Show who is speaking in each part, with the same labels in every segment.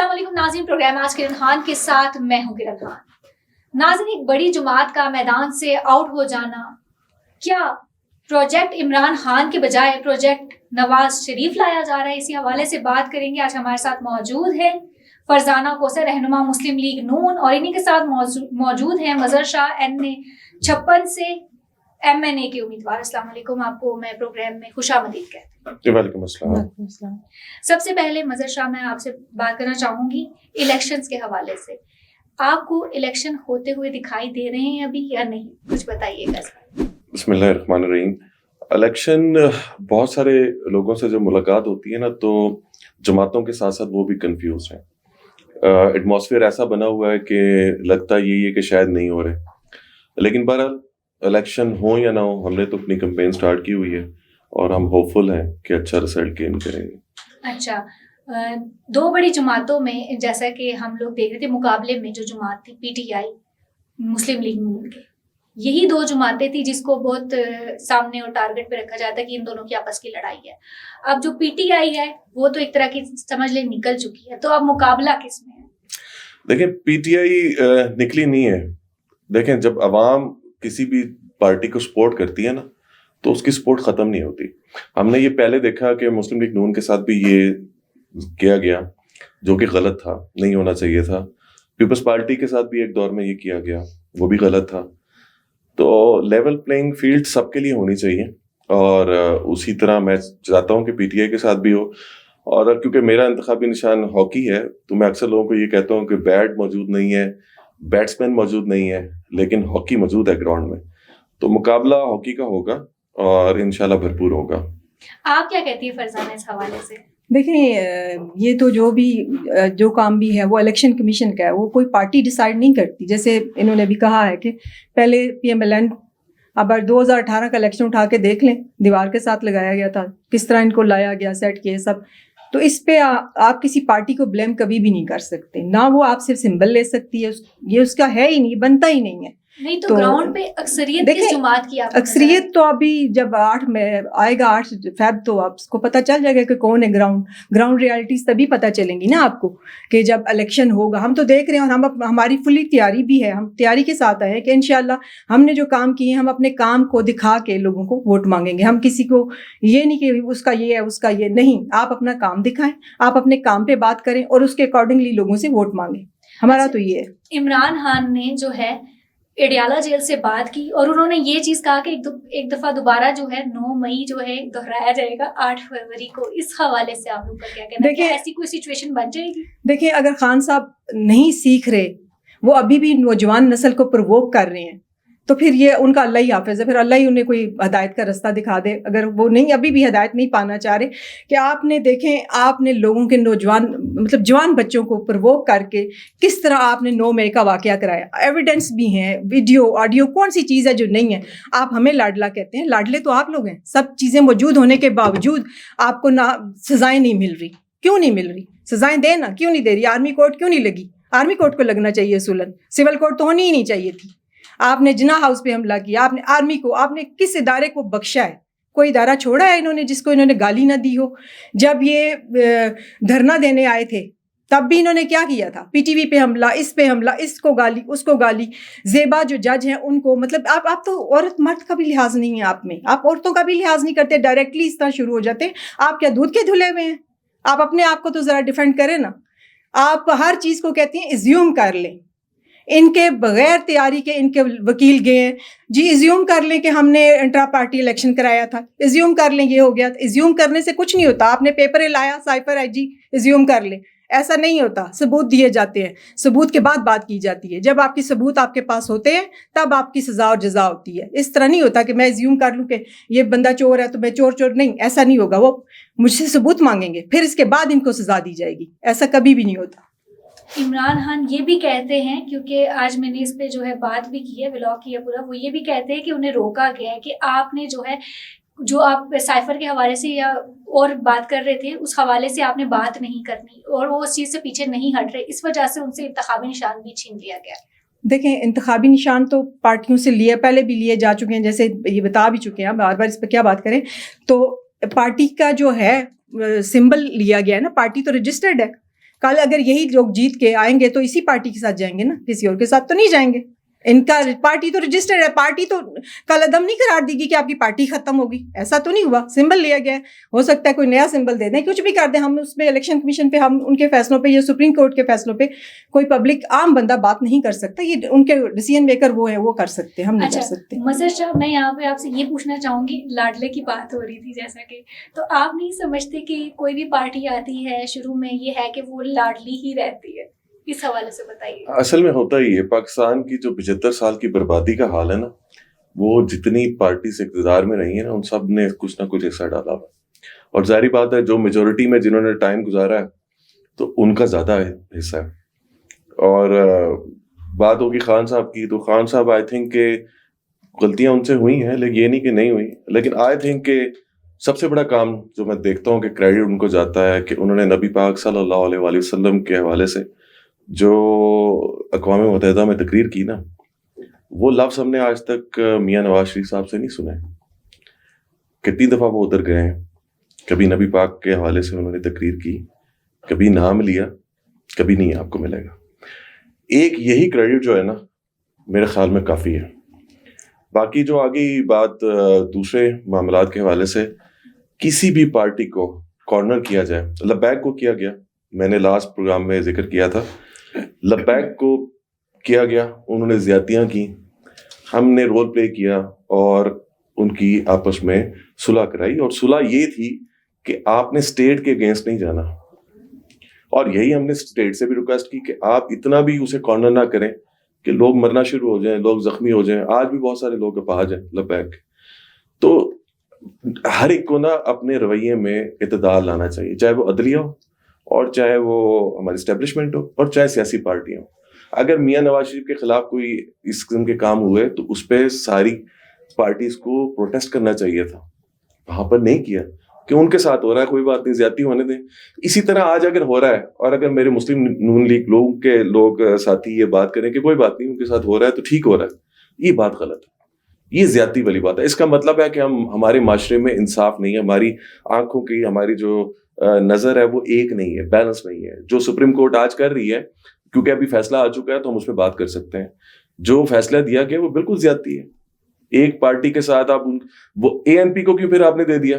Speaker 1: السلام علیکم ناظرین، پروگرام آج کرن خان کے ساتھ میں ہوں کرن خان۔ ناظرین، ایک بڑی جماعت کا میدان سے آؤٹ ہو جانا، کیا پروجیکٹ عمران خان کے بجائے پروجیکٹ نواز شریف لایا جا رہا ہے؟ اسی حوالے سے بات کریں گے۔ آج ہمارے ساتھ موجود ہے فرزانہ کوثر، رہنما مسلم لیگ نون، اور انہی کے ساتھ موجود ہیں مظہر شاہ NA56 سے MNA کے امیدوار۔ السلام علیکم، آپ کو میں پروگرام میں خوش آمدید کہتی ہوں۔
Speaker 2: وعلیکم السلام۔
Speaker 1: سب سے پہلے مظہر شاہ، میں آپ سے بات کرنا چاہوں گی الیکشنز کے حوالے سے۔ آپ کو الیکشن ہوتے ہوئے دکھائی دے رہے ہیں ابھی یا نہیں؟ کچھ بتائیے گا۔
Speaker 2: بسم اللہ الرحمن الرحیم۔ الیکشن، بہت سارے لوگوں سے جب ملاقات ہوتی ہے نا تو جماعتوں کے ساتھ ساتھ وہ بھی کنفیوز ہیں۔ ایٹماسفیئر ایسا بنا ہوا ہے کہ لگتا یہی ہے کہ شاید نہیں ہو رہے، لیکن بہرحال الیکشن ہو یا نہ ہو، ہم نے تو اپنی کمپین سٹارٹ کی ہوئی ہے اور ہم ہوپ فل ہیں کہ اچھا رزلٹ گین کریں گے۔
Speaker 1: اچھا، دو بڑی جماعتوں میں جیسا کہ ہم لوگ دیکھ رہے تھے، مقابلے میں جو جماعت تھی PTI مسلم لیگ نون کے، یہی دو جماعتیں تھی جس کو بہت سامنے اور ٹارگٹ پہ رکھا جاتا ہے کہ ان دونوں کی آپس کی لڑائی ہے۔ اب جو PTI ہے وہ تو ایک طرح کی سمجھ لیں نکل چکی ہے، تو اب مقابلہ کس میں ہے؟
Speaker 2: دیکھیں، PTI نکلی نہیں ہے۔ دیکھیں، جب عوام کسی بھی پارٹی کو سپورٹ کرتی ہے نا تو اس کی سپورٹ ختم نہیں ہوتی۔ ہم نے یہ پہلے دیکھا کہ مسلم لیگ نون کے ساتھ بھی یہ کیا گیا، جو کہ غلط تھا، نہیں ہونا چاہیے تھا۔ پیپلز پارٹی کے ساتھ بھی ایک دور میں یہ کیا گیا، وہ بھی غلط تھا۔ تو لیول پلینگ فیلڈ سب کے لیے ہونی چاہیے، اور اسی طرح میں چاہتا ہوں کہ PTI کے ساتھ بھی ہو۔ اور کیونکہ میرا انتخابی نشان ہاکی ہے تو میں اکثر لوگوں کو یہ کہتا ہوں کہ بیٹ موجود نہیں ہے، بیٹسمین موجود نہیں ہے، لیکن ہاکی موجود ہے گراؤنڈ میں۔ تو مقابلہ ہاکی کا ہوگا اور انشاءاللہ بھرپور ہوگا۔
Speaker 1: آپ کیا کہتی ہیں فرزانہ اس حوالے سے؟
Speaker 3: دیکھیں، یہ تو جو کام بھی ہے وہ الیکشن کمیشن کا ہے، وہ کوئی پارٹی ڈیسائیڈ نہیں کرتی۔ جیسے انہوں نے بھی کہا ہے کہ پہلے PMLN، اب 2018 کا الیکشن اٹھا کے دیکھ لیں، دیوار کے ساتھ لگایا گیا تھا، کس طرح ان کو لایا گیا، سیٹ کیے سب۔ تو اس پہ آپ کسی پارٹی کو بلیم کبھی بھی نہیں کر سکتے، نہ وہ آپ صرف سمبل لے سکتی ہے، یہ اس کا ہے ہی نہیں، بنتا ہی نہیں ہے۔
Speaker 1: نہیں تو گراؤنڈ پہ اکثریت کس جماعت کی؟
Speaker 3: اکثریت تو ابھی جب 8 میں آئے گا، 8 فیب، تو آپ کو پتہ چل جائے گا کہ کون ہے گراؤنڈ ریالٹیز تبھی پتہ چلیں گی نا آپ کو، کہ جب الیکشن ہوگا۔ ہم تو دیکھ رہے ہیں، اور ہماری فلی تیاری بھی ہے، ہم تیاری کے ساتھ آئے ہیں کہ انشاءاللہ ہم نے جو کام کیے ہیں، ہم اپنے کام کو دکھا کے لوگوں کو ووٹ مانگیں گے۔ ہم کسی کو یہ نہیں کہ اس کا یہ ہے، اس کا یہ نہیں، آپ اپنا کام دکھائیں، آپ اپنے کام پہ بات کریں اور اس کے اکارڈنگلی لوگوں سے ووٹ مانگیں۔ ہمارا تو یہ ہے۔
Speaker 1: عمران خان نے جو ہے اڈیالہ جیل سے بات کی اور انہوں نے یہ چیز کہا کہ ایک دفعہ دوبارہ جو ہے 9 مئی جو ہے دہرایا جائے گا 8 فروری کو۔ اس حوالے سے آپ لوگ کا کیا کہنا ہے؟ دیکھیں، ایسی کوئی سچویشن بن جائے گی؟
Speaker 3: دیکھیں، اگر خان صاحب نہیں سیکھ رہے، وہ ابھی بھی نوجوان نسل کو پرووک کر رہے ہیں، تو پھر یہ ان کا اللہ ہی حافظ ہے، پھر اللہ ہی انہیں کوئی ہدایت کا رستہ دکھا دے۔ اگر وہ نہیں، ابھی بھی ہدایت نہیں پانا چاہ رہے، کہ آپ نے دیکھیں، آپ نے لوگوں کے جوان بچوں کو پرووک کر کے کس طرح آپ نے 9 مئی کا واقعہ کرایا۔ ایویڈنس بھی ہیں، ویڈیو، آڈیو، کون سی چیز ہے جو نہیں ہے؟ آپ ہمیں لاڈلا کہتے ہیں، لاڈلے تو آپ لوگ ہیں۔ سب چیزیں موجود ہونے کے باوجود آپ کو نہ سزائیں نہیں مل رہی۔ کیوں نہیں مل رہی؟ سزائیں دینا کیوں نہیں دے رہی؟ آرمی کورٹ کیوں نہیں لگی؟ آرمی کورٹ کو لگنا چاہیے اصولاً، سول کورٹ تو ہونی ہی نہیں چاہیے تھی۔ آپ نے جناح ہاؤس پہ حملہ کیا، آپ نے آرمی کو، آپ نے کس ادارے کو بخشا ہے؟ کوئی ادارہ چھوڑا ہے انہوں نے جس کو انہوں نے گالی نہ دی ہو؟ جب یہ دھرنا دینے آئے تھے تب بھی انہوں نے کیا کیا تھا؟ PTV پہ حملہ، اس پہ حملہ، اس کو گالی، اس کو گالی۔ زیبا جو جج ہیں ان کو، مطلب آپ تو عورت مرد کا بھی لحاظ نہیں ہے آپ میں، آپ عورتوں کا بھی لحاظ نہیں کرتے، ڈائریکٹلی اس طرح شروع ہو جاتے ہیں۔ آپ کیا دودھ کے دھلے ہوئے ہیں؟ آپ اپنے آپ کو تو ذرا ڈیفینڈ کریں نا۔ آپ ہر چیز کو کہتے ہیں ایزیوم کر لیں، ان کے بغیر تیاری کے ان کے وکیل گئے ہیں، جی ایزیوم کر لیں کہ ہم نے انٹرا پارٹی الیکشن کرایا تھا، ایزیوم کر لیں یہ ہو گیا۔ ایزیوم کرنے سے کچھ نہیں ہوتا، آپ نے پیپر لایا، سائفر ہے، جی ایزیوم کر لیں، ایسا نہیں ہوتا۔ ثبوت دیے جاتے ہیں، ثبوت کے بعد بات کی جاتی ہے۔ جب آپ کی ثبوت آپ کے پاس ہوتے ہیں تب آپ کی سزا اور جزا ہوتی ہے۔ اس طرح نہیں ہوتا کہ میں ایزیوم کر لوں کہ یہ بندہ چور ہے تو میں چور نہیں، ایسا نہیں ہوگا۔ وہ مجھ سے ثبوت مانگیں گے، پھر اس کے بعد ان کو سزا دی جائے گی، ایسا کبھی بھی نہیں ہوتا۔
Speaker 1: عمران خان یہ بھی کہتے ہیں، کیونکہ آج میں نے اس پہ جو ہے بات بھی کی ہے، ولاگ کیا پورا، وہ یہ بھی کہتے ہیں کہ انہیں روکا گیا ہے کہ آپ نے جو آپ سائفر کے حوالے سے یا اور بات کر رہے تھے اس حوالے سے آپ نے بات نہیں کرنی، اور وہ اس چیز سے پیچھے نہیں ہٹ رہے، اس وجہ سے ان سے انتخابی نشان بھی چھین لیا گیا۔
Speaker 3: دیکھیں، انتخابی نشان تو پارٹیوں سے لیے، پہلے بھی لیے جا چکے ہیں، جیسے یہ بتا بھی چکے ہیں، بار بار اس پہ کیا بات کریں۔ تو پارٹی کا جو ہے سمبل لیا گیا ہے نا، پارٹی تو رجسٹرڈ ہے، کل اگر یہی لوگ جیت کے آئیں گے تو اسی پارٹی کے ساتھ جائیں گے نا, کسی اور کے ساتھ تو نہیں جائیں گے. ان کا پارٹی تو رجسٹرڈ ہے, پارٹی تو کل عدم نہیں قرار دی گی کہ آپ کی پارٹی ختم ہوگی, ایسا تو نہیں ہوا. سمبل لیا گیا ہے, ہو سکتا ہے کوئی نیا سمبل دے دیں, کچھ بھی کر دیں. ہم اس پہ الیکشن کمیشن پہ, ہم ان کے فیصلوں پہ یا سپریم کورٹ کے فیصلوں پہ کوئی پبلک عام بندہ بات نہیں کر سکتا. یہ ان کے ڈیسیژن میکر وہ ہے, وہ کر سکتے ہیں, ہم نہیں کر سکتے.
Speaker 1: مظہر صاحب, میں یہاں پہ آپ سے یہ پوچھنا چاہوں گی, لاڈلے کی بات ہو رہی تھی جیسا کہ, تو آپ نہیں سمجھتے کہ کوئی بھی پارٹی آتی ہے شروع میں یہ ہے کہ وہ لاڈلی ہی رہتی ہے؟ اس حوالے سے بتائیے.
Speaker 2: اصل میں ہوتا ہی ہے, پاکستان کی جو 75 سال کی بربادی کا حال ہے نا, وہ جتنی پارٹی سے اقتدار میں رہی ہے نا, ان سب نے کچھ نہ کچھ حصہ ڈالا ہوا. اور ظاہری بات ہے جو میجورٹی میں جنہوں نے ٹائم گزارا ہے تو ان کا زیادہ حصہ ہے. اور بات ہوگی خان صاحب کی, تو خان صاحب آئی تھنک کہ غلطیاں ان سے ہوئی ہیں, لیکن یہ نہیں کہ نہیں ہوئی, لیکن آئی تھنک کہ سب سے بڑا کام جو میں دیکھتا ہوں کہ کریڈٹ ان کو جاتا ہے کہ انہوں نے نبی پاک صلی اللہ علیہ وآلہ وسلم کے حوالے سے جو اقوام متحدہ میں تقریر کی نا, وہ لفظ ہم نے آج تک میاں نواز شریف صاحب سے نہیں سنے. کتنی دفعہ وہ ادھر گئے ہیں, کبھی نبی پاک کے حوالے سے انہوں نے تقریر کی, کبھی نام لیا, کبھی نہیں آپ کو ملے گا. ایک یہی کریڈٹ جو ہے نا میرے خیال میں کافی ہے. باقی جو آگے بات دوسرے معاملات کے حوالے سے, کسی بھی پارٹی کو کارنر کیا جائے, لبیک کو کیا گیا, میں نے لاسٹ پروگرام میں ذکر کیا تھا, لبیک کو کیا گیا, انہوں نے زیادتیاں کی, ہم نے رول پلے کیا اور ان کی آپس میں صلح کرائی. اور صلح یہ تھی کہ آپ نے اسٹیٹ کے اگینسٹ نہیں جانا, اور یہی ہم نے اسٹیٹ سے بھی ریکویسٹ کی کہ آپ اتنا بھی اسے کارنر نہ کریں کہ لوگ مرنا شروع ہو جائیں, لوگ زخمی ہو جائیں. آج بھی بہت سارے لوگ اپاہج ہیں لبیک. تو ہر ایک کو نا اپنے رویے میں اعتدال لانا چاہیے, چاہے وہ عدلیہ ہو اور چاہے وہ ہماری اسٹیبلشمنٹ ہو اور چاہے سیاسی پارٹیاں ہوں. اگر میاں نواز شریف کے خلاف کوئی اس قسم کے کام ہوئے تو اس پہ ساری پارٹیز کو پروٹیسٹ کرنا چاہیے تھا, وہاں پر نہیں کیا کہ ان کے ساتھ ہو رہا ہے, کوئی بات نہیں, زیادتی ہونے دیں. اسی طرح آج اگر ہو رہا ہے اور اگر میرے مسلم نون لیگ لوگ ساتھی یہ بات کریں کہ کوئی بات نہیں ان کے ساتھ ہو رہا ہے تو ٹھیک ہو رہا ہے, یہ بات غلط ہے, یہ زیادتی والی بات ہے. اس کا مطلب ہے کہ ہمارے معاشرے میں انصاف نہیں ہے, ہماری آنکھوں کی ہماری جو نظر ہے وہ ایک نہیں ہے, بیلنس نہیں ہے. جو سپریم کورٹ آج کر رہی ہے, کیونکہ ابھی فیصلہ آ چکا ہے تو ہم اس پہ بات کر سکتے ہیں, جو فیصلہ دیا گیا وہ بالکل زیادتی ہے. ایک پارٹی کے ساتھ آپ وہ ANP کو کیوں پھر آپ نے دے دیا,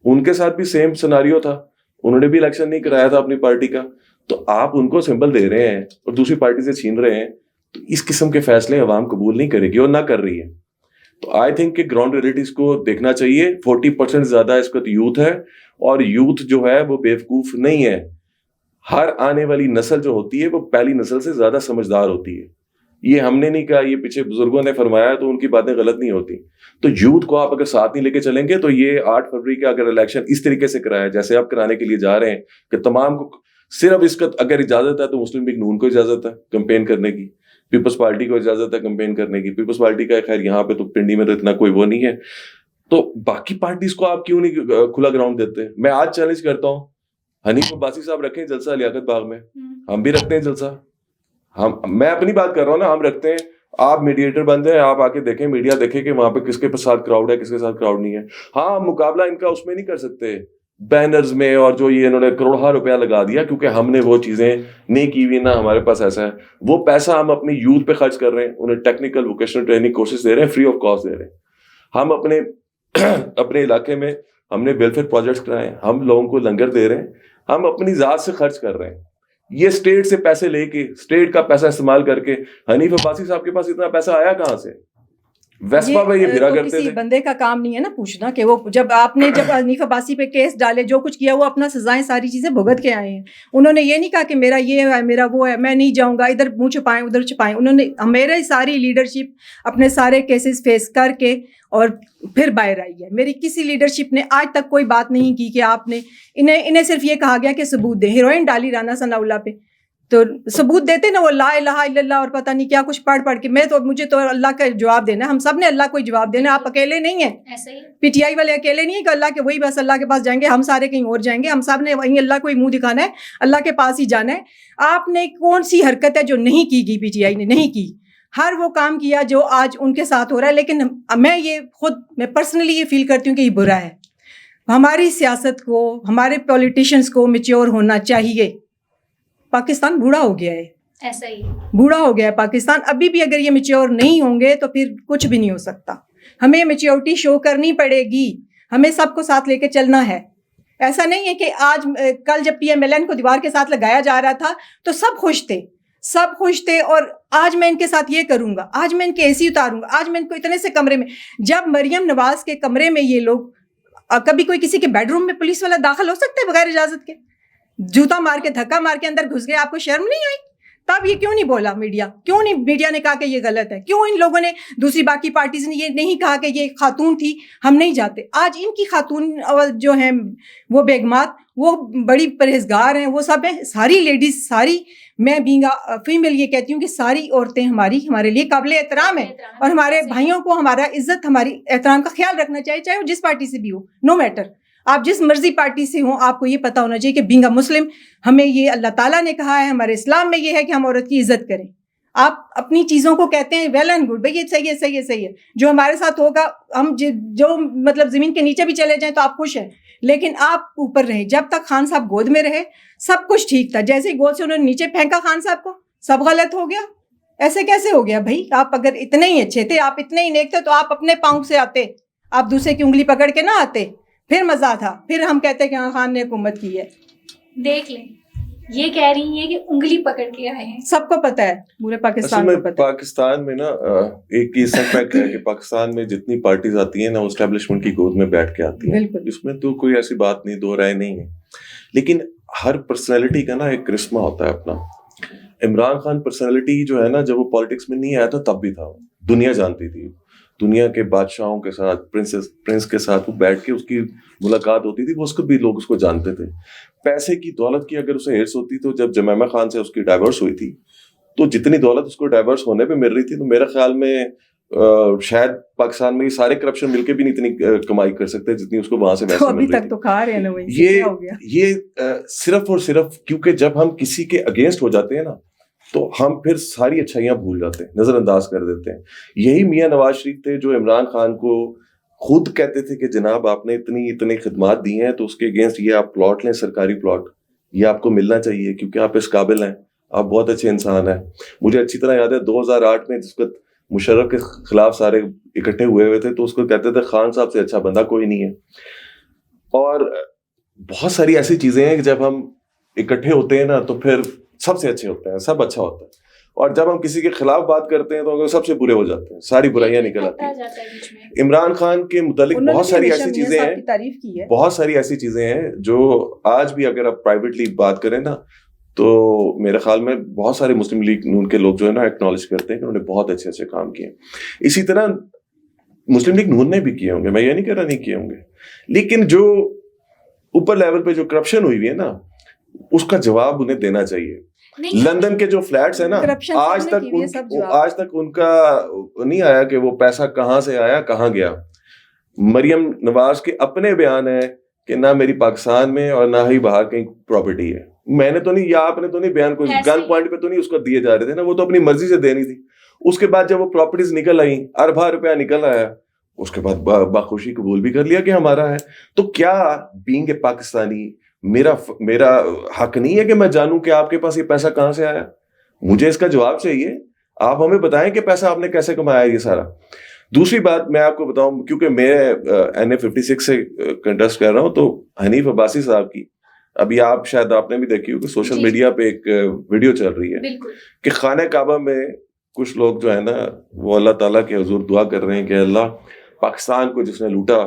Speaker 2: ان کے ساتھ بھی سیم سیناریو تھا, انہوں نے بھی الیکشن نہیں کرایا تھا اپنی پارٹی کا, تو آپ ان کو سمبل دے رہے ہیں اور دوسری پارٹی سے چھین رہے ہیں. تو اس قسم کے فیصلے عوام قبول نہیں کرے گی اور نہ کر رہی ہے. تو آئی تھنک کہ گراؤنڈ ریئلٹیز کو دیکھنا چاہیے. 40% زیادہ اس وقت یوتھ ہے, اور یوتھ جو ہے وہ بیوقوف نہیں ہے. ہر آنے والی نسل جو ہوتی ہے وہ پہلی نسل سے زیادہ سمجھدار ہوتی ہے. یہ ہم نے نہیں کہا, یہ پیچھے بزرگوں نے فرمایا, تو ان کی باتیں غلط نہیں ہوتی. تو یوتھ کو آپ اگر ساتھ نہیں لے کے چلیں گے تو یہ 8 فروری کا اگر الیکشن اس طریقے سے کرایا جیسے آپ کرانے کے لیے جا رہے ہیں کہ تمام کو صرف اس کا اگر اجازت ہے تو مسلم لیگ نون کو اجازت ہے کمپین کرنے کی, پیپلز پارٹی کو اجازت ہے کمپین کرنے کی. پیپلز پارٹی کا خیر یہاں پہ تو پنڈی میں تو اتنا کوئی وہ نہیں ہے, تو باقی پارٹیز کو آپ کیوں نہیں کھلا گراؤنڈ دیتے؟ میں آج چیلنج کرتا ہوں, حنیف عباسی صاحب رکھیں جلسہ لیاقت باغ میں, ہم بھی رکھتے ہیں جلسہ. میں اپنی بات کر رہا ہوں نا, ہم رکھتے ہیں, آپ میڈیٹر بن جائیں, آپ آ کے دیکھیں, میڈیا دیکھیں کہ وہاں پہ کس کے ساتھ کراؤڈ ہے کس کے ساتھ کراؤڈ نہیں ہے. ہاں مقابلہ ان کا اس میں نہیں کر سکتے بینرز میں, اور جو یہ انہوں نے کروڑہ روپیہ لگا دیا کیونکہ ہم نے وہ چیزیں نہیں کی ہوئی نا, ہمارے پاس ایسا ہے. وہ پیسہ ہم اپنے یوتھ پہ خرچ کر رہے ہیں, انہیں ٹیکنیکل ووکیشنل ٹریننگ کورسز دے رہے ہیں, فری آف کاسٹ دے رہے ہیں. ہم اپنے علاقے میں ہم نے ویلفیئر پروجیکٹس کرائے ہیں, ہم لوگوں کو لنگر دے رہے ہیں, ہم اپنی ذات سے خرچ کر رہے ہیں. یہ اسٹیٹ سے پیسے لے کے, اسٹیٹ کا پیسہ استعمال کر کے, حنیف عباسی صاحب کے پاس اتنا پیسہ آیا کہاں سے؟ ویسپا میں یہ پھرا کرتے تھے.
Speaker 3: کسی بندے کا کام نہیں ہے نا پوچھنا کہ وہ جب حنیف عباسی پہ کیس ڈالے, جو کچھ کیا وہ اپنا سزائیں ساری چیزیں بھگت کے آئے ہیں. انہوں نے یہ نہیں کہا کہ میرا یہ ہے میرا وہ ہے, میں نہیں جاؤں گا, ادھر منہ چھپائیں ادھر چھپائیں. انہوں نے میرے ساری لیڈرشپ اپنے سارے کیسز فیس کر کے اور پھر باہر آئی ہے. میری کسی لیڈرشپ نے آج تک کوئی بات نہیں کی کہ آپ نے انہیں صرف یہ کہا گیا کہ ثبوت دیں. ہیروئن ڈالی رانا ثناء اللہ پہ, تو ثبوت دیتے نا, وہ لا الہ الا اللہ اور پتہ نہیں کیا کچھ پڑھ کے. مجھے تو اللہ کا جواب دینا, ہم سب نے اللہ کو جواب دینا. آپ اکیلے نہیں ہیں, PTI والے اکیلے نہیں ہیں کہ اللہ کے وہی بس اللہ کے پاس جائیں گے, ہم سارے کہیں اور جائیں گے. ہم سب نے وہیں اللہ کو ہی منہ دکھانا ہے, اللہ کے پاس ہی جانا ہے. آپ نے کون سی حرکت ہے جو نہیں کی گئی PTI نے؟ نہیں کی. ہر وہ کام کیا جو آج ان کے ساتھ ہو رہا ہے. لیکن میں پرسنلی یہ فیل کرتی ہوں کہ یہ برا ہے. ہماری سیاست کو, ہمارے پولیٹیشنز کو میچور ہونا چاہیے. پاکستان بوڑھا ہو گیا ہے,
Speaker 1: ایسا ہی
Speaker 3: بوڑھا ہو گیا ہے پاکستان. ابھی بھی اگر یہ میچیور نہیں ہوں گے تو پھر کچھ بھی نہیں ہو سکتا. ہمیں میچیورٹی شو کرنی پڑے گی, ہمیں سب کو ساتھ لے کے چلنا ہے. ایسا نہیں ہے کہ آج کل جب پی ایم ایل این کو دیوار کے ساتھ لگایا جا رہا تھا تو سب خوش تھے, اور آج میں ان کے ساتھ یہ کروں گا, آج میں ان کے اے سی اتاروں گا, آج میں ان کو اتنے سے کمرے میں. جب مریم نواز کے کمرے میں یہ لوگ, کبھی کوئی کسی کے بیڈ روم میں پولیس والا داخل ہو سکتا ہے بغیر اجازت کے؟ جوتا مار کے دھکا مار کے اندر گھس گئے, آپ کو شرم نہیں آئی؟ تب یہ کیوں نہیں بولا میڈیا؟ کیوں نہیں میڈیا نے کہا کہ یہ غلط ہے؟ کیوں ان لوگوں نے دوسری باقی پارٹیز نے یہ نہیں کہا کہ یہ خاتون تھی, ہم نہیں جاتے؟ آج ان کی خاتون جو ہیں وہ بیگمات, وہ بڑی پرہیزگار ہیں, وہ سب ہیں, ساری لیڈیز, ساری, میں بینگ فیمیل یہ کہتی ہوں کہ ساری عورتیں ہمارے لیے قابل احترام ہیں, اور ہمارے بھائیوں کو ہمارا عزت, ہماری احترام کا خیال رکھنا چاہیے, چاہے وہ جس پارٹی سے بھی ہو, نو میٹر. آپ جس مرضی پارٹی سے ہوں, آپ کو یہ پتہ ہونا چاہیے کہ بینگ اے مسلم, ہمیں یہ اللہ تعالیٰ نے کہا ہے, ہمارے اسلام میں یہ ہے کہ ہم عورت کی عزت کریں. آپ اپنی چیزوں کو کہتے ہیں ویل اینڈ گڈ, بھائی یہ صحیح ہے, صحیح ہے, صحیح ہے, جو ہمارے ساتھ ہوگا, ہم جو مطلب زمین کے نیچے بھی چلے جائیں تو آپ خوش ہیں, لیکن آپ اوپر رہیں. جب تک خان صاحب گود میں رہے سب کچھ ٹھیک تھا, جیسے ہی گود سے انہوں نے نیچے پھینکا خان صاحب کو, سب غلط ہو گیا. ایسے کیسے ہو گیا بھائی؟ آپ اگر اتنے ہی اچھے تھے, آپ اتنے ہی نیک تھے, تو آپ اپنے پاؤں سے آتے, آپ دوسرے کی انگلی پکڑ کے نہ آتے, پھر مزہ تھا, پھر ہم کہتے کہ ہاں خان نے حکومت کی ہے.
Speaker 1: دیکھ لیں, یہ کہہ رہی ہیں کہ انگلی پکڑ کے آئے ہیں.
Speaker 3: سب کو پتہ ہے, پورے پاکستان کو پتہ ہے.
Speaker 2: پاکستان میں نا ایک یہ سیٹ بیک ہے کہ پاکستان میں جتنی پارٹیز آتی ہیں نا, وہ اسٹیبلشمنٹ کی گود میں بیٹھ کے آتی ہیں. اس میں تو کوئی ایسی بات نہیں, دو رائے نہیں ہے. لیکن ہر پرسنالٹی کا نا ایک کرشمہ ہوتا ہے اپنا. عمران خان پرسنالٹی جو ہے نا, جب وہ پالیٹکس میں نہیں آیا تھا تب بھی تھا, دنیا جانتی تھی. دنیا کے بادشاہوں کے ساتھ, پرنس کے ساتھ وہ بیٹھ کے اس کی ملاقات ہوتی تھی, وہ اس کو بھی لوگ اس کو جانتے تھے. پیسے کی, دولت کی اگر اسے ہرس ہوتی, تو جب جمیمہ خان سے اس کی ڈائیورس ہوئی تھی, تو جتنی دولت اس کو ڈائیورس ہونے پہ مل رہی تھی, تو میرے خیال میں شاید پاکستان میں یہ سارے کرپشن مل کے بھی نہیں اتنی کمائی کر سکتے جتنی اس کو وہاں سے ویسے مل رہی تھی. ابھی تک
Speaker 3: تو کھا رہے ہیں نا
Speaker 2: یہ صرف اور صرف کیونکہ جب ہم کسی کے اگینسٹ ہو جاتے ہیں نا, تو ہم پھر ساری اچھائیاں بھول جاتے ہیں, نظر انداز کر دیتے ہیں. یہی میاں نواز شریف تھے جو عمران خان کو خود کہتے تھے کہ جناب آپ نے اتنی خدمات دی ہیں, تو اس کے اگینسٹ یہ آپ پلاٹ لیں, سرکاری پلاٹ, یہ آپ کو ملنا چاہیے کیونکہ آپ اس قابل ہیں, آپ بہت اچھے انسان ہیں. مجھے اچھی طرح یاد ہے 2008 میں جس وقت مشرف کے خلاف سارے اکٹھے ہوئے تھے, تو اس کو کہتے تھے خان صاحب سے اچھا بندہ کوئی نہیں ہے. اور بہت ساری ایسی چیزیں ہیں کہ جب ہم اکٹھے ہوتے ہیں نا, تو پھر سب سے اچھے ہوتے ہیں, سب اچھا ہوتا ہے. اور جب ہم کسی کے خلاف بات کرتے ہیں تو سب سے برے ہو جاتے ہیں, ساری برائیاں نکل آتی ہیں. عمران خان کے متعلق بہت ساری ایسی چیزیں ہیں, بہت ساری ایسی چیزیں ہیں جو آج بھی اگر آپ پرائیویٹلی بات کریں نا, تو میرے خیال میں بہت سارے مسلم لیگ نون کے لوگ جو ہے نا ایکنالج کرتے ہیں کہ انہوں نے بہت اچھے اچھے کام کیے. اسی طرح مسلم لیگ نون نے بھی کیے ہوں گے, میں یہ نہیں کہہ رہا نہیں کیے ہوں گے, لیکن جو اوپر لیول پہ جو کرپشن ہوئی ہے نا, اس کا جواب انہیں دینا چاہیے. لندن کے جو فلیٹس ہیں نا, آج تک ان کا نہیں آیا کہ وہ پیسہ کہاں سے آیا کہاں گیا. مریم نواز کے اپنے بیان ہے کہ نہ میری پاکستان میں اور نہ ہی باہر کہیں پراپرٹی ہے. میں نے تو نہیں, یا آپ نے تو نہیں بیان کو گن پوائنٹ پہ تو نہیں اس کو دیے جا رہے تھے نا, وہ تو اپنی مرضی سے دینی تھی. اس کے بعد جب وہ پراپرٹیز نکل آئیں, ارباں روپیہ نکل آیا, اس کے بعد باخوشی قبول بھی کر لیا کہ ہمارا ہے. تو کیا بینگ اے پاکستانی میرا حق نہیں ہے کہ میں جانوں کہ آپ کے پاس یہ پیسہ کہاں سے آیا؟ مجھے اس کا جواب چاہیے. آپ ہمیں بتائیں کہ پیسہ آپ نے کیسے کمایا یہ سارا. دوسری بات میں آپ کو بتاؤں, کیونکہ میں NA56 سے کنٹیسٹ کر رہا ہوں, تو حنیف عباسی صاحب کی ابھی شاید آپ نے بھی دیکھی ہو کہ سوشل میڈیا پہ ایک ویڈیو چل رہی ہے کہ خانہ کعبہ میں کچھ لوگ جو ہے نا, وہ اللہ تعالیٰ کے حضور دعا کر رہے ہیں کہ اللہ پاکستان کو جس نے لوٹا,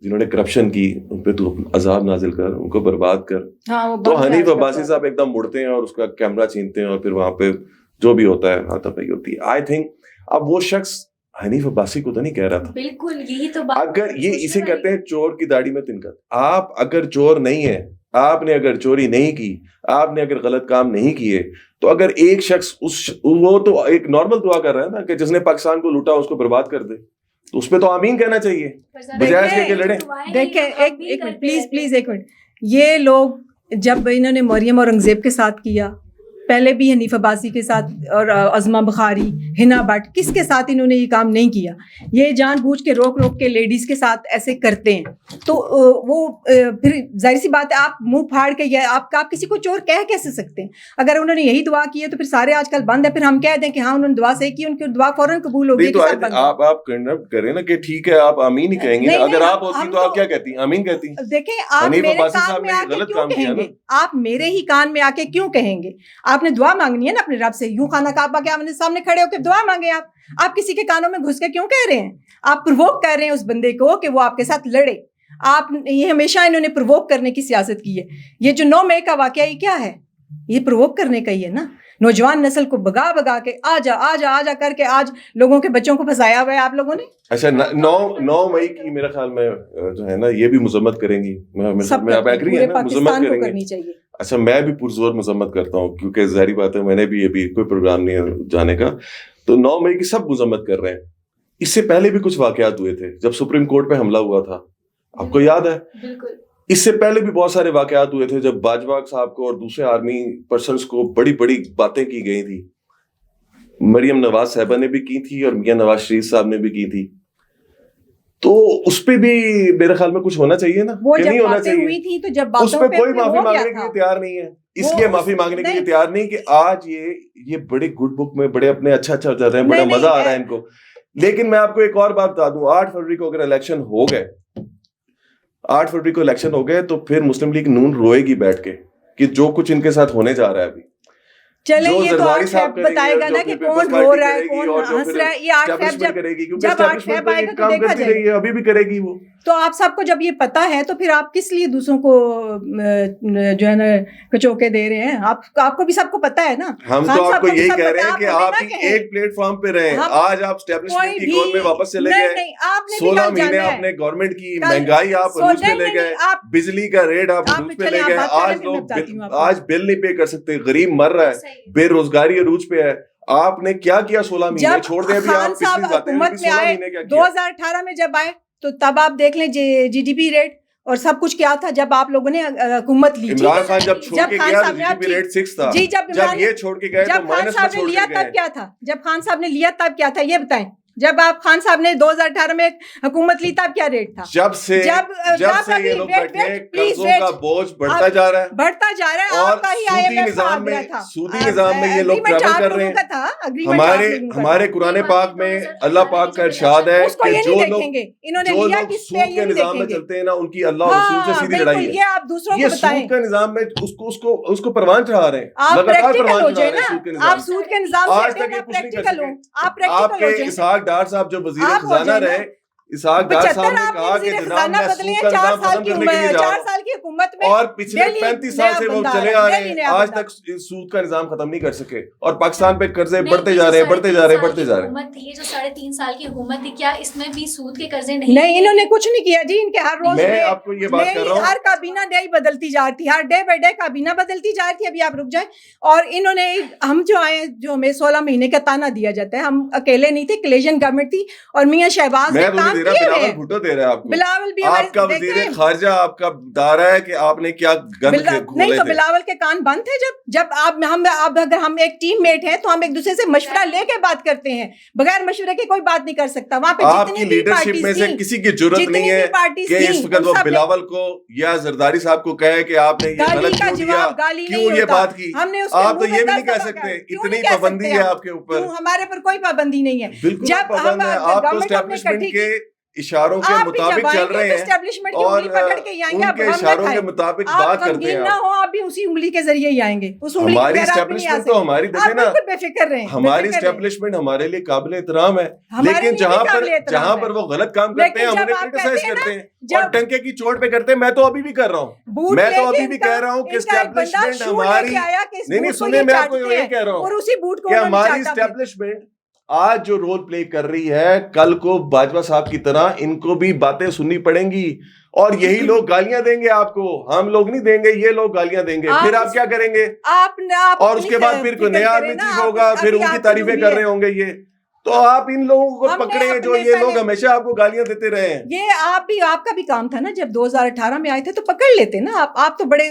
Speaker 2: جنہوں نے کرپشن کی, ان پہ تو عذاب نازل کر, ان کو برباد کر. تو حنیف عباسی صاحب ایک دم مڑتے ہیں اور اس کا کیمرہ چھینتے ہیں, اور پھر وہاں پہ جو بھی ہوتا ہے ہاتھا پائی ہوتی ہے. آئی تھنک اب وہ شخص حنیف عباسی کو تو نہیں کہہ رہا تھا.
Speaker 1: بالکل یہی تو بات,
Speaker 2: اگر یہ اسے کہتے ہیں چور کی داڑھی میں تنکت. آپ اگر چور نہیں ہیں, آپ نے اگر چوری نہیں کی, آپ نے اگر غلط کام نہیں کیے, تو اگر ایک شخص وہ تو ایک نارمل دعا کر رہا ہے نا کہ جس نے پاکستان کو لوٹا اس کو برباد کر دے, تو اس پہ تو آمین کہنا چاہیے بجائے اس کے کہ لڑیں.
Speaker 3: دیکھیں ایک منٹ پلیز ایک منٹ, یہ لوگ جب انہوں نے مریم اورنگزیب کے ساتھ کیا, پہلے بھی حنیف عباسی کے ساتھ اور عظمہ بخاری, ہنا بٹ, کس کے ساتھ انہوں نے یہ کام نہیں کیا. یہ جان بوجھ کے روک کے لیڈیز کے ساتھ ایسے کرتے ہیں. تو وہ پھر ظاہر سی بات ہے آپ منہ پھاڑ کے یا آپ کسی کو چور کہہ کیسے سکتے ہیں؟ اگر انہوں نے یہی دعا کی ہے تو پھر سارے آج کل بند ہے, پھر ہم کہہ دیں کہ ہاں انہوں نے دعا صحیح کی, ان کی دعا فوراً قبول ہو گئی.
Speaker 2: آپ کریں نا کہ ٹھیک ہے آپ آمین ہی کہیں گے, اگر آپ ہوتی تو آپ کیا کہتی, آمین کہتی.
Speaker 3: دیکھیں آپ میرے کان میں آ کے کیوں کہیں گے, آپ میرے ہی کان میں آ کے کیوں کہیں گے؟ آپ نے دعا مانگنی ہے نا اپنے رب سے, یوں خانہ کعبہ کے آمنے سامنے کھڑے ہو کے دعا مانگے. آپ کسی کے کانوں میں گھس کے کیوں کہہ رہے ہیں؟ آپ پرووک کر رہے ہیں اس بندے کو کہ وہ آپ کے ساتھ لڑے. آپ یہ ہمیشہ انہوں نے پرووک کرنے کی سیاست کی ہے. یہ جو 9 مئی کا واقعہ یہ کیا ہے؟ یہ پرووک کرنے کا ہی ہے نا. نوجوان نسل کو بگا کے آ جا کر کے آج لوگوں کے بچوں کو پھنسایا ہوا ہے آپ لوگوں نے.
Speaker 2: اچھا 9 مئی کی میرا خیال میں جو ہے نا یہ بھی مذمت کریں گی, آپ ایگری ہیں نا, مذمت کریں گے. اچھا میں بھی پرزور مذمت کرتا ہوں کیونکہ ظاہری بات ہے میں نے بھی ابھی کوئی پروگرام نہیں ہے جانے کا, تو 9 مئی کی سب مذمت کر رہے ہیں. اس سے پہلے بھی کچھ واقعات ہوئے تھے جب سپریم کورٹ پہ حملہ ہوا تھا, آپ کو یاد ہے؟
Speaker 1: بالکل.
Speaker 2: اس سے پہلے بھی بہت سارے واقعات ہوئے تھے جب باجوہ صاحب کو اور دوسرے آرمی پرسنز کو بڑی بڑی باتیں کی گئی تھی. مریم نواز صاحبہ نے بھی کی تھی اور میاں نواز شریف صاحب نے بھی کی تھی. تو اس پہ بھی میرے خیال میں کچھ ہونا چاہیے نا, کہ نہیں ہونا چاہیے. اس پہ کوئی معافی مانگنے کے لیے تیار نہیں ہے, اس لیے معافی مانگنے کے لیے تیار نہیں کہ آج یہ بڑے گڈ بک میں بڑے اپنے اچھا چل رہے ہیں, بڑا مزہ آ رہا ہے ان کو. لیکن میں آپ کو ایک اور بات بتا دوں, 8 فروری کو اگر الیکشن ہو گئے, 8 فروری کو الیکشن ہو گئے تو پھر مسلم لیگ نون روئے گی بیٹھ کے کہ جو کچھ ان کے ساتھ ہونے جا رہا ہے ابھی.
Speaker 3: چلیں یہ تو 8 فیب بتائے گا نا کہ کون رو رہا ہے کون ہنس رہا ہے. یہ 8 فیب جب 8 فیب آئے گا تو دیکھا جائے گا,
Speaker 2: ابھی بھی کرے گی وہ.
Speaker 3: تو آپ سب کو جب یہ پتا ہے تو پھر آپ کس لیے دوسروں کو جو ہے نا کچوکے دے رہے ہیں؟ آپ کو بھی سب کو پتا ہے نا.
Speaker 2: ہم تو آپ کو یہی کہہ رہے ہیں کہ آپ ایک پلیٹ فارم پہ رہیں. آج آپ اسٹیبلشمنٹ کی گود میں واپس چلے گئے, 16 مہینے آپ نے گورنمنٹ کی مہنگائی آپ عروج پہ لے گئے, بجلی کا ریٹ آپ عروج پہ لے گئے. آج لوگ آج بل نہیں پے کر سکتے, غریب مر رہا ہے, بے روزگاری عروج پہ ہے. آپ نے کیا کیا 16 مہینے چھوڑ دیں ابھی آپ پچھلی باتیں, 16 مہینے کیا کیا
Speaker 3: 2018 میں جب آئے تو تب آپ دیکھ لیں جی ڈی پی ریٹ اور سب کچھ کیا تھا جب آپ لوگوں نے حکومت لی.
Speaker 2: عمران خان جب چھوڑ کے گیا تو جی ڈی پی ریٹ 6 تھا. جب یہ چھوڑ کے گئے تو مائنس میں چھوڑ کے گئے.
Speaker 3: تب کیا تھا جب خان صاحب نے لیا تب کیا تھا یہ بتائیں. جب آپ خان صاحب نے 2018 میں حکومت لی تب کیا ریٹ تھا؟
Speaker 2: جب سے یہ لوگ بیٹھے قرضوں کا بوجھ بڑھتا جا رہا ہے اور سودی نظام میں یہ لوگ ٹریول کر رہے ہیں. ہمارے قرآن پاک میں اللہ پاک کا ارشاد ہے کہ جو لوگ سود کے نظام میں چلتے ہیں نا ان کی اللہ اور رسول سے سیدھی لڑائی ہے. یہ سود کا نظام میں اس کو پروان چڑھا رہے ہیں, لگاتار پروان چڑھا رہے ہیں سود کے نظام. آج تک یہ کچھ نہیں کر سکے. آپ کے اسحاق ڈار صاحب جو وزیر خزانہ رہے, اسحاق ڈار صاحب نے کہا کہ جناب میں سود کا نظام ختم کرنے کے لیے جا رہا ہوں, اور پچھلے 35 سال سے وہ چلے آ رہے ہیں, آج تک سود کا نظام ختم نہیں کر سکے اور پاکستان پہ قرضے بڑھتے جا رہے ہیں.
Speaker 1: حکومت تھی یہ جو 3.5 سال کی حکومت تھی, کیا اس میں بھی سود کے قرضے نہیں؟
Speaker 3: انہوں نے کچھ نہیں کیا جی. ان کے ہر روز
Speaker 2: میں آپ کو یہ بات کر رہا ہوں,
Speaker 3: ہر کابینہ نئی بدلتی جا رہی تھی, ہر ڈے بائی ڈے کابینہ بدلتی جا رہی تھی. ابھی آپ رک جائیں. اور انہوں نے ہم جو آئے جو ہمیں 16 مہینے کا تانا دیا جاتا ہے, ہم اکیلے نہیں تھے, کولیشن گورنمنٹ تھی اور میاں شہباز نے کام کیا.
Speaker 2: دے رہا ہے آپ کو.
Speaker 3: بلاول بھی
Speaker 2: آپ کا وزیر خارجہ آپ کا دارا ہے کہ آپ نے کیا گند
Speaker 3: نہیں تو بلاول کے کان بند تھے جب اگر ہم ایک ٹیم میٹ ہیں تو ہم ایک دوسرے سے مشورہ لے کے بات کرتے ہیں, بغیر مشورے کے کوئی بات نہیں کر سکتا. وہاں پہ
Speaker 2: آپ کی لیڈرشپ میں سے کسی کی جرت نہیں ہے کہ اس وقت وہ بلاول کو یا زرداری صاحب کو کہے کہ آپ نے یہ غلط کیوں کیا, کیوں یہ بات کی. آپ تو یہ بھی نہیں کہہ سکتے, اتنی پابندی ہے آپ کے اوپر.
Speaker 3: ہمارے پر کوئی پابندی نہیں ہے.
Speaker 2: بالکل پابند ہے. آپ تو اسٹیبلشمنٹ کے اشاروں کے مطابق چل رہے ہیں اور ان کے اشاروں کے مطابق بات کرتے ہیں.
Speaker 3: آپ بھی اسی انگلی کے ذریعے ہی آئیں گے.
Speaker 2: ہماری اسٹیبلشمنٹ تو ہماری دیکھیں نا,
Speaker 3: بے فکر رہیں,
Speaker 2: ہماری اسٹیبلشمنٹ ہمارے لیے قابل احترام ہے, لیکن جہاں پر وہ غلط کام کرتے ہیں ہم انہیں کرٹیسائز کرتے ہیں اور ڈنکے کی چوٹ پہ کرتے ہیں. میں تو ابھی بھی کر رہا ہوں, میں تو ابھی بھی کہہ رہا ہوں کہ اسٹیبلشمنٹ ہماری نہیں سنیں, میں آپ کو یہ کہہ رہا ہوں کہ ہماری اسٹیبلشمنٹ آج جو رول پلے کر رہی ہے, کل کو باجوہ صاحب کی طرح ان کو بھی باتیں سننی پڑیں گی اور یہی لوگ گالیاں دیں گے آپ کو. ہم لوگ نہیں دیں گے, یہ لوگ گالیاں دیں گے. پھر آپ کیا کریں گے؟ اور اس کے بعد پھر کوئی نیا آدمی ٹھیک ہوگا, پھر ان کی تعریفیں کر رہے ہوں گے. تو آپ ان لوگوں کو
Speaker 3: ہم نے
Speaker 2: پکڑے جو
Speaker 3: اپنے
Speaker 2: یہ لوگ
Speaker 3: پہلے-
Speaker 2: ہمیشہ آپ کو گالیاں دیتے رہے ہیں.
Speaker 3: یہ آپ کا بھی کام تھا نا, جب 2018 میں آئے تھے تو پکڑ لیتے نا. آپ تو بڑے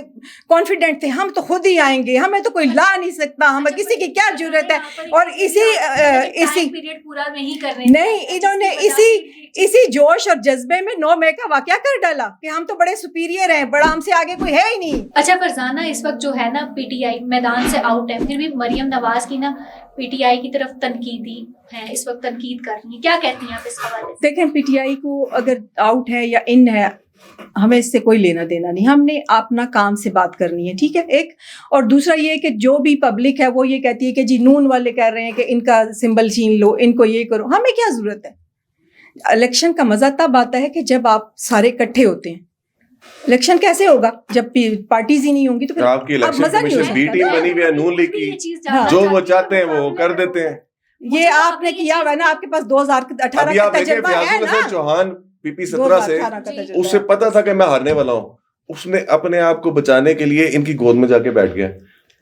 Speaker 3: کانفیڈنٹ تھے, ہم تو خود ہی آئیں گے, ہمیں تو کوئی لا نہیں سکتا, ہمیں کسی کی کیا ضرورت ہے. اور اسی
Speaker 1: پیریڈ پورا نہیں کرنے
Speaker 3: نہیں, انہوں نے اسی جوش اور جذبے میں 9 مئی کا واقعہ کر ڈالا کہ ہم تو بڑے سپیریئر ہیں, بڑا ہم سے آگے کوئی ہے ہی نہیں.
Speaker 1: اچھا فرزانہ, اس وقت جو ہے نا پی ٹی آئی میدان سے آؤٹ ہے, پھر بھی مریم نواز کی نا پی ٹی آئی کی طرف تنقیدی ہے, اس وقت تنقید کر رہی ہیں, کیا کہتی ہیں آپ اس حوالے سے؟
Speaker 3: دیکھیں پی ٹی آئی کو اگر آؤٹ ہے یا ان ہے, ہمیں اس سے کوئی لینا دینا نہیں. ہم نے اپنا کام سے بات کرنی ہے, ٹھیک ہے, ایک. اور دوسرا یہ کہ جو بھی پبلک ہے وہ یہ کہتی ہے کہ جی نون والے کہہ رہے ہیں کہ ان کا سمبل چھین لو, ان کو یہ کرو, ہمیں کیا ضرورت ہے. الیکشن کا مزہ تب آتا ہے کہ جب آپ سارے اکٹھے ہوتے ہیں. الیکشن کیسے ہوگا جب پارٹیز ہی نہیں ہوں گی تو پھر
Speaker 2: آپ کی الیکشن
Speaker 3: مزہ نہیں ہو
Speaker 2: کمیشن بی
Speaker 3: سکتا
Speaker 2: ٹیم
Speaker 3: نا.
Speaker 2: بنی ہوئی ہے نون لیگ کی, جو وہ چاہتے ہیں وہ کر دیتے ہیں.
Speaker 3: یہ آپ نے کیا ہوا نا, آپ کے پاس 2018
Speaker 2: ابھی
Speaker 3: کا
Speaker 2: آپ دیکھیں
Speaker 3: تجربہ ہے
Speaker 2: فیاض
Speaker 3: نا,
Speaker 2: الحسن چوہان پی پی 17 سے,
Speaker 3: 2018 کا تجربہ
Speaker 2: اس سے پتا تھا کہ میں ہارنے والا ہوں, اس نے اپنے آپ کو بچانے کے لیے ان کی گود میں جا کے بیٹھ گیا.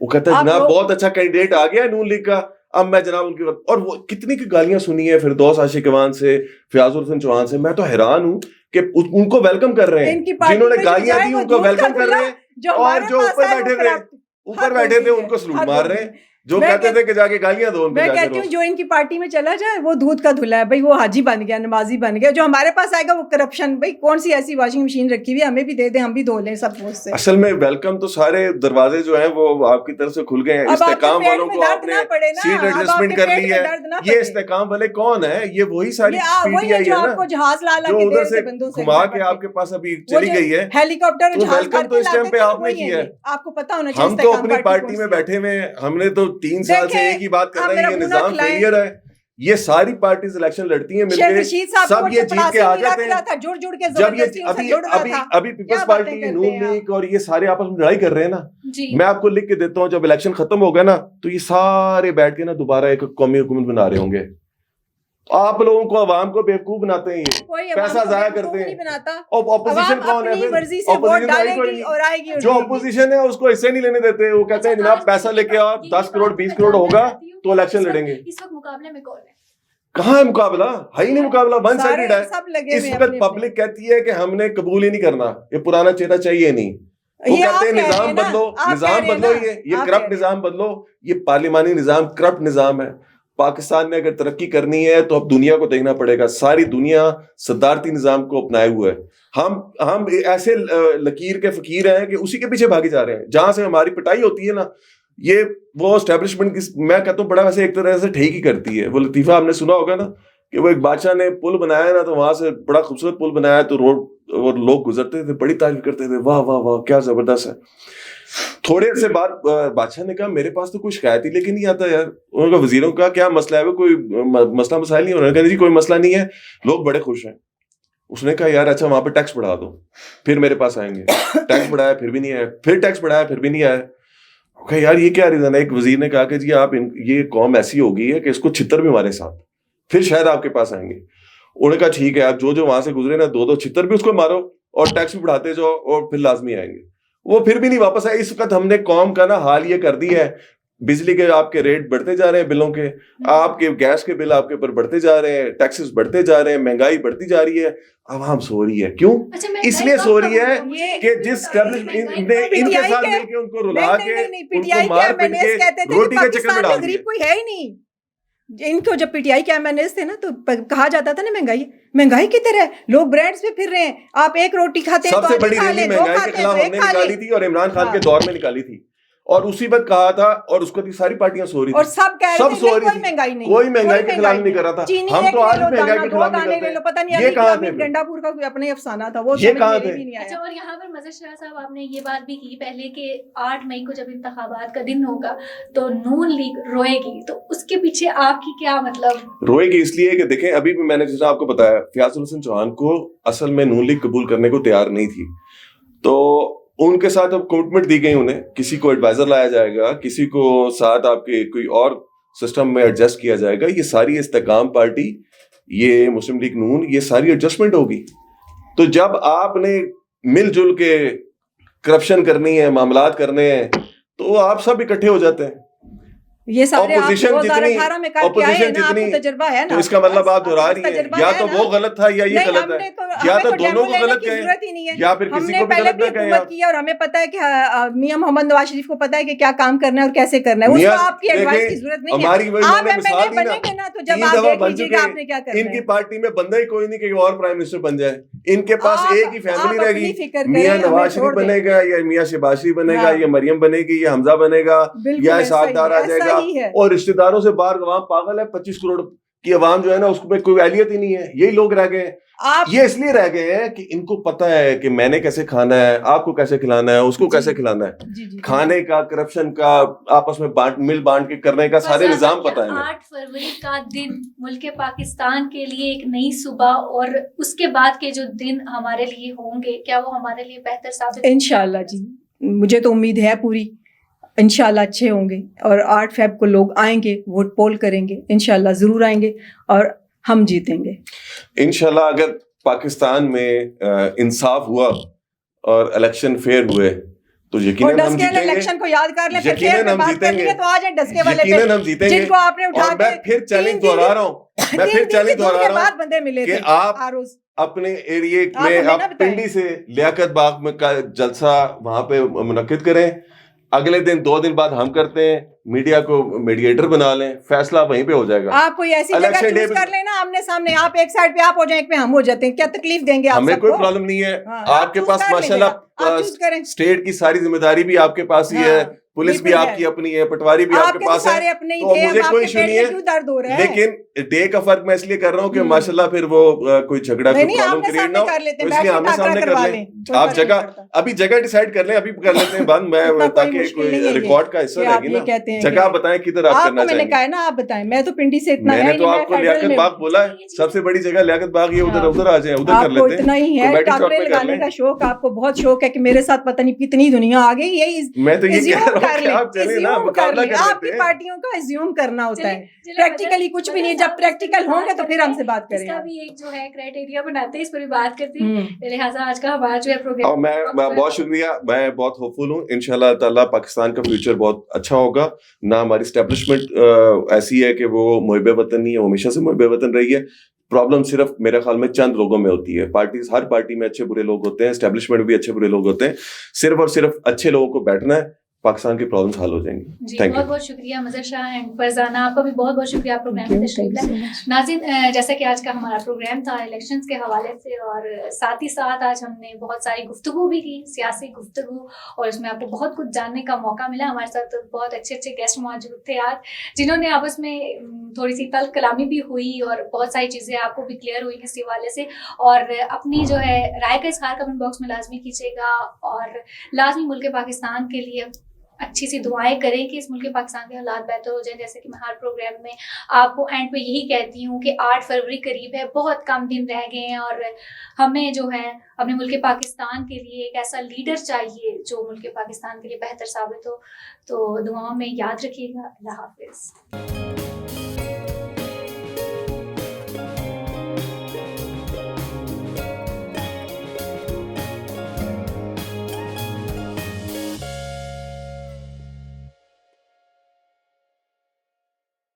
Speaker 2: وہ کہتا ہے جناب بہت اچھا کینڈیڈیٹ آ گیا ہے نون لیگ کا, اب میں جناب ان کی, اور وہ کتنی کی گالیاں سنی ہے فردوس عاشقوان سے, فیاض الحسن چوہان سے. میں تو حیران ہوں کہ ان کو ویلکم کر رہے ہیں, جنہوں نے گالیاں دی ان کو ویلکم کر رہے ہیں, اور جو اوپر بیٹھے تھے ان کو سلوٹ مار رہے ہیں, جو کہتے تھے کہ جا کے گالیاں دو ان کو.
Speaker 3: میں کہتی ہوں جو ان کی پارٹی میں چلا جائے وہ دودھ کا دھلا ہے بھائی, وہ حاجی بن گیا, نمازی بن گیا. جو ہمارے پاس آئے گا وہ کرپشن, بھائی کون سی ایسی واشنگ مشین رکھی ہوئی ہے, ہمیں بھی دے دیں, ہم بھی دھو لیں سب کچھ سے.
Speaker 2: اصل میں ویلکم تو سارے دروازے جو ہیں وہ آپ کی طرف سے کھل گئے ہیں. استحکام والوں کو آپ نے سیٹ ایڈجسٹمنٹ کر لی ہے. یہ استحکام والے کون ہیں؟ یہ وہی ساری پی ٹی آئی ہے نا
Speaker 3: جہاز لالا
Speaker 2: جو
Speaker 3: کے
Speaker 2: ادھر
Speaker 3: دے
Speaker 2: سے
Speaker 3: بندوں سے
Speaker 2: گھما کے آپ کے پاس ابھی چلی گئی ہے.
Speaker 3: ہیلی کاپٹر
Speaker 2: تو ویلکم تو اس ٹائم پہ آپ نے کیا ہے.
Speaker 3: آپ کو پتا ہونا چاہیے
Speaker 2: ہم تو اپنی پارٹی میں بیٹھے ہوئے ہیں, ہم نے تو 3 سال سے ایک ہی بات کر رہے ہیں, یہ نظام فیلئر ہے. یہ ساری پارٹیز الیکشن لڑتی ہیں مل کے, سب یہ جیت کے آ جاتے ہیں. جب یہ ابھی پیپلز پارٹی, نون لیگ اور یہ سارے آپس میں لڑائی کر رہے ہیں نا, میں آپ کو لکھ کے دیتا ہوں, جب الیکشن ختم ہوگا نا تو یہ سارے بیٹھ کے نا دوبارہ ایک قومی حکومت بنا رہے ہوں گے. آپ لوگوں کو, عوام کو بیوقوف بناتے ہیں, یہ پیسہ ضائع کرتے ہیں. اور اپوزیشن کون ہے پھر؟ جو اپوزیشن ہے اس کو حصے نہیں لینے دیتے. وہ کہتے ہیں جناب پیسہ لے کے آپ 10 کروڑ 20 کروڑ ہوگا تو الیکشن لڑیں گے.
Speaker 1: اس وقت مقابلے میں کون ہے؟
Speaker 2: کہاں ہے مقابلہ؟ ہے ہی نہیں مقابلہ, ون سائیڈڈ ہے. اس وقت پبلک کہتی ہے کہ ہم نے قبول ہی نہیں کرنا, یہ پرانا چہرہ چاہیے نہیں. وہ کہتے ہیں نظام بدلو, نظام بدلو, یہ کرپٹ نظام بدلو. یہ پارلیمانی نظام کرپٹ نظام ہے. پاکستان نے اگر ترقی کرنی ہے تو اب دنیا کو دیکھنا پڑے گا. ساری دنیا صدارتی نظام کو اپنائے ہوئے ہے. ہم ایسے لکیر کے فقیر ہیں کہ اسی کے پیچھے بھاگے جا رہے ہیں. جہاں سے ہماری پٹائی ہوتی ہے نا, یہ وہ اسٹیبلشمنٹ کی, میں کہتا ہوں بڑا ویسے ایک طرح سے ٹھیک ہی کرتی ہے. وہ لطیفہ ہم نے سنا ہوگا نا کہ وہ ایک بادشاہ نے پل بنایا نا, تو وہاں سے بڑا خوبصورت پل بنایا, تو روڈ اور لوگ گزرتے تھے, بڑی تعریف کرتے تھے, واہ واہ واہ کیا زبردست ہے. تھوڑے عرصے بعد بادشاہ نے کہا میرے پاس تو کوئی شکایت ہی لے کے نہیں آتا یار. انہوں نے وزیروں کا کیا مسئلہ ہے, کوئی مسئلہ مسائل نہیں. انہوں نے کہا جی کوئی مسئلہ نہیں ہے, لوگ بڑے خوش ہیں. اس نے کہا یار اچھا وہاں پہ ٹیکس بڑھا دو, پھر میرے پاس آئیں گے. ٹیکس بڑھایا پھر بھی نہیں آئے, پھر ٹیکس بڑھایا پھر بھی نہیں آئے. کہ یار یہ کیا ریزن ہے. ایک وزیر نے کہا کہ جی آپ یہ قوم ایسی ہو گئی ہے کہ اس کو چھتر بھی ہمارے ساتھ, پھر شاید آپ کے پاس آئیں گے. انہوں نے کہا ٹھیک ہے, آپ جو وہاں سے گزرے نا 2 چھتر بھی اس کو مارو اور ٹیکس بھی بڑھاتے جاؤ, اور پھر لازمی آئیں گے. وہ پھر بھی نہیں واپس آئے. اس وقت ہم نے قوم کا نا حال یہ کر دیا ہے, بجلی کے آپ کے ریٹ بڑھتے جا رہے ہیں, بلوں کے, آپ کے گیس کے بل آپ کے اوپر بڑھتے جا رہے ہیں, ٹیکسز بڑھتے جا رہے ہیں, مہنگائی بڑھتی جا رہی ہے. عوام سو رہی ہے. کیوں؟ اس لیے سو رہی ہے کہ جس اسٹیبلشمنٹ نے ان کے ساتھ مل کے ان کو رلا کے ان کو مار پیٹ کے روٹی کے چکر میں ڈال دیا.
Speaker 3: کوئی ہے ہی نہیں. ان کو جب پی ٹی آئی کے MNAs تھے نا تو کہا جاتا تھا نا مہنگائی کی طرح لوگ برانڈز پہ پھر رہے ہیں. آپ ایک روٹی کھاتے ہیں
Speaker 2: سب سے بڑی ریلی مہنگائی کے خلاف ہم نے نکالی تھی, اور عمران خان کے دور میں نکالی تھی, اور اسی وقت کہا تھا, اور اس کو ساری پارٹیاں سو رہی تھی,
Speaker 3: اور سب کہہ رہے تھے کوئی مہنگائی نہیں,
Speaker 2: کوئی مہنگائی کے خلاف نہیں کر رہا تھا. ہم تو آج مہنگائی کے خلاف نہیں کرتے.
Speaker 3: پتہ نہیں یہ کہاں تھے, گنڈا پور کا کوئی اپنا ہی افسانہ تھا, وہ
Speaker 2: یہ کہاں تھے.
Speaker 1: اچھا, اور یہاں پر مظہر شاہ صاحب آپ نے یہ بات بھی کی پہلے کہ 8 مئی کو جب انتخابات کا دن ہوگا تو نون لیگ روئے گی, تو اس کے پیچھے آپ کی کیا مطلب؟
Speaker 2: روئے گی اس لیے کہ دیکھیں ابھی بھی میں نے جیسا آپ کو بتایا, فیاض الحسن چوہان کو اصل میں نون لیگ قبول کرنے کو تیار نہیں تھی, تو ان کے ساتھ اب کمٹمنٹ دی گئی انہیں, کسی کو ایڈوائزر لایا جائے گا, کسی کو ساتھ آپ کے کوئی اور سسٹم میں ایڈجسٹ کیا جائے گا. یہ ساری استحکام پارٹی, یہ مسلم لیگ نون, یہ ساری ایڈجسٹمنٹ ہوگی. تو جب آپ نے مل جل کے کرپشن کرنی ہے, معاملات کرنے ہیں, تو آپ سب اکٹھے ہو جاتے ہیں.
Speaker 3: یہ سارے آپ
Speaker 2: Opposition
Speaker 3: 2018 میں کر کے آئے ہیں نا, آپ کو تجربہ ہے نا,
Speaker 2: تو اس کا مطلب آپ دہرا رہی ہیں یا تو وہ غلط تھا یا یہ غلط ہے, یا تو دونوں کو غلط کہیں یا پھر کسی کو بھی غلط نہ کہیں.
Speaker 3: حکومت کی اور ہمیں پتا ہے کہ میاں محمد نواز شریف کو پتا ہے کہ کیا کام کرنا ہے اور کیسے کرنا ہے, اس کو آپ کی ایڈوائس کی ضرورت نہیں ہے. آپ ایم ایل اے بنیں گے نا تو جب آپ دیکھ لیجیے گا آپ نے کیا کرنا ہے.
Speaker 2: ان کی پارٹی میں بندہ ہی کوئی نہیں کہ اور پرائم منسٹر بن جائے, ان کے پاس ایک ہی فیملی رہے گی, میاں نواز شریف بنے گا یا میاں شہباز شریف بنے گا یا مریم بنے گی یا حمزہ بنے گا یا اسحاق ڈار آ جائے گا, اور رشتہ داروں سے باہر عوام پاگل ہے. 25 کروڑ کی عوام جو ہے نا اس میں کوئی اہلیت ہی نہیں ہے, یہی لوگ رہ گئے ہیں. یہ اس لیے رہ گئے ہیں کہ ان کو پتا ہے کہ میں نے کیسے کھانا ہے, آپ کو کیسے کھلانا ہے, اس کو کیسے کھلانا ہے, کھانے کا, کرپشن کا, آپس میں مل بانٹ کے کرنے کا سارے نظام پتا ہے.
Speaker 1: 8 فروری کا دن ملک پاکستان کے لیے ایک نئی صبح, اور اس کے بعد کے جو دن ہمارے لیے ہوں گے, کیا وہ ہمارے لیے بہتر ثابت؟
Speaker 3: انشاءاللہ جی, مجھے تو امید ہے پوری, انشاءاللہ اچھے ہوں گے. اور 8 فیب کو لوگ آئیں گے, ووٹ پول کریں گے, انشاءاللہ ضرور آئیں گے اور ہم جیتیں گے
Speaker 2: انشاءاللہ. اگر پاکستان میں انصاف ہوا اور الیکشن فیئر ہوئے تو یقیناً ہم جیتیں گے.
Speaker 3: الیکشن کو یاد کر لیں,
Speaker 2: یقیناً ہم جیتیں گے,
Speaker 3: تو آ جائیں ڈسکے والے پہ,
Speaker 2: یقیناً ہم جیتیں گے.
Speaker 3: جن کو آپ نے اٹھا
Speaker 2: اور میں پھر چیلنج دہرا رہا ہوں, میں پھر چیلنج دہرا رہا ہوں کہ آپ اپنے ایریے میں, آپ پنڈی سے لیاقت باغ میں کا جلسہ وہاں پہ منعقد کریں. اگلے دن 2 دن بعد ہم کرتے ہیں, میڈیا کو میڈیٹر بنا لیں, فیصلہ وہیں پہ ہو جائے گا.
Speaker 3: آپ کوئی ایسی جگہ چوز کر لیں نا آمنے سامنے, آپ ایک سائڈ پہ آپ ہو جائیں, ایک پہ ہم ہو جاتے ہیں, کیا تکلیف دیں گے آپ؟
Speaker 2: ہمیں کوئی پرابلم نہیں ہے, آپ کے پاس ماشاءاللہ اسٹیٹ کی ساری ذمہ داری بھی آپ کے پاس ہی ہے, پولیس بھی آپ کی اپنی ہے, پٹواری بھی آپ کے پاس ہے, تو مجھے کوئی ایشو نہیں ہے. لیکن ڈے کا فرق میں اس لیے کر رہا ہوں کہ ماشاءاللہ پھر وہ کوئی جھگڑا کوئی پرابلم کریٹ نہ ہو, تو اس لیے آمنے سامنے کر لیں. آپ جگہ ابھی جگہ ڈیسائیڈ کر لیں, ابھی کر لیتے ہیں بند, میں تاکہ کوئی ریکارڈ کا حصہ رہے گی نا. جگہ بتائیں کدھر آپ کرنا چاہیں.
Speaker 3: میں نے کہا نا آپ بتائیں, میں تو پنڈی سے اتنا,
Speaker 2: میں نے تو آپ کو لیاقت باغ بولا ہے, سب سے بڑی جگہ لیاقت باغ, یہ ادھر آ جائیں, ادھر کر لیتے ہیں.
Speaker 3: اتنا ہی ہے ٹاکرے لگانے کا شوق, آپ کو بہت شوق ہے کہ میرے ساتھ پتہ نہیں کتنی دنیا آ گئی. یہی
Speaker 2: میں تو یہ کہہ رہا ہوں کہ آپ چلیں نا, مقابلہ کر
Speaker 3: آپ کی پارٹیوں کا ازیوم کرنا ہوتا ہے, پریکٹیکلی کچھ بھی نہیں. جب پریکٹیکل ہوں گے تو پھر ہم سے بات کریں.
Speaker 1: اس کا بھی ایک جو ہے کرائٹیریا بناتے ہیں, اس پر بھی بات کرتے ہیں. لہٰذا آج کا ہمارا جو ہے پروگرام,
Speaker 2: میں بہت شکریہ, میں بہت ہوپ فل ہوں. انشاءاللہ تعالیٰ پاکستان کا فیوچر بہت اچھا ہوگا. نہ ہماری اسٹیبلشمنٹ ایسی ہے کہ وہ محب وطن نہیں ہے, وہ ہمیشہ سے محب وطن رہی ہے. پرابلم صرف میرے خیال میں چند لوگوں میں ہوتی ہے. پارٹیز, ہر پارٹی میں اچھے برے لوگ ہوتے ہیں, اسٹیبلشمنٹ بھی اچھے برے لوگ ہوتے ہیں. صرف اور صرف اچھے لوگوں کو بیٹھنا ہے, پاکستان کی پرابلمس حل ہو جائیں گی.
Speaker 1: جی بہت بہت شکریہ مظہر شاہ اینڈ فرزانہ, آپ کا بھی بہت بہت شکریہ پروگرام میں تشریف لائے. ناظرین, جیسا کہ آج کا ہمارا پروگرام تھا الیکشنز کے حوالے سے, اور ساتھ ہی ساتھ آج ہم نے بہت ساری گفتگو بھی کی, سیاسی گفتگو, اور اس میں آپ کو بہت کچھ جاننے کا موقع ملا. ہمارے ساتھ بہت اچھے اچھے گیسٹ موجود تھے آج, جنہوں نے آپس میں تھوڑی سی تلخ کلامی بھی ہوئی اور بہت ساری چیزیں آپ کو بھی کلیئر ہوئی اس حوالے سے. اور اپنی جو ہے رائے کا اظہار کمنٹ باکس میں لازمی کیجیے گا, اور لازمی ملک پاکستان کے لیے اچھی سی دعائیں کریں کہ اس ملک پاکستان کے حالات بہتر ہو جائیں. جیسے کہ میں ہر پروگرام میں آپ کو اینڈ پہ یہی کہتی ہوں کہ 8 فروری قریب ہے, بہت کم دن رہ گئے ہیں, اور ہمیں جو ہے اپنے ملک پاکستان کے لیے ایک ایسا لیڈر چاہیے جو ملک پاکستان کے لیے بہتر ثابت ہو. تو دعاؤں میں یاد رکھیے گا. اللہ حافظ.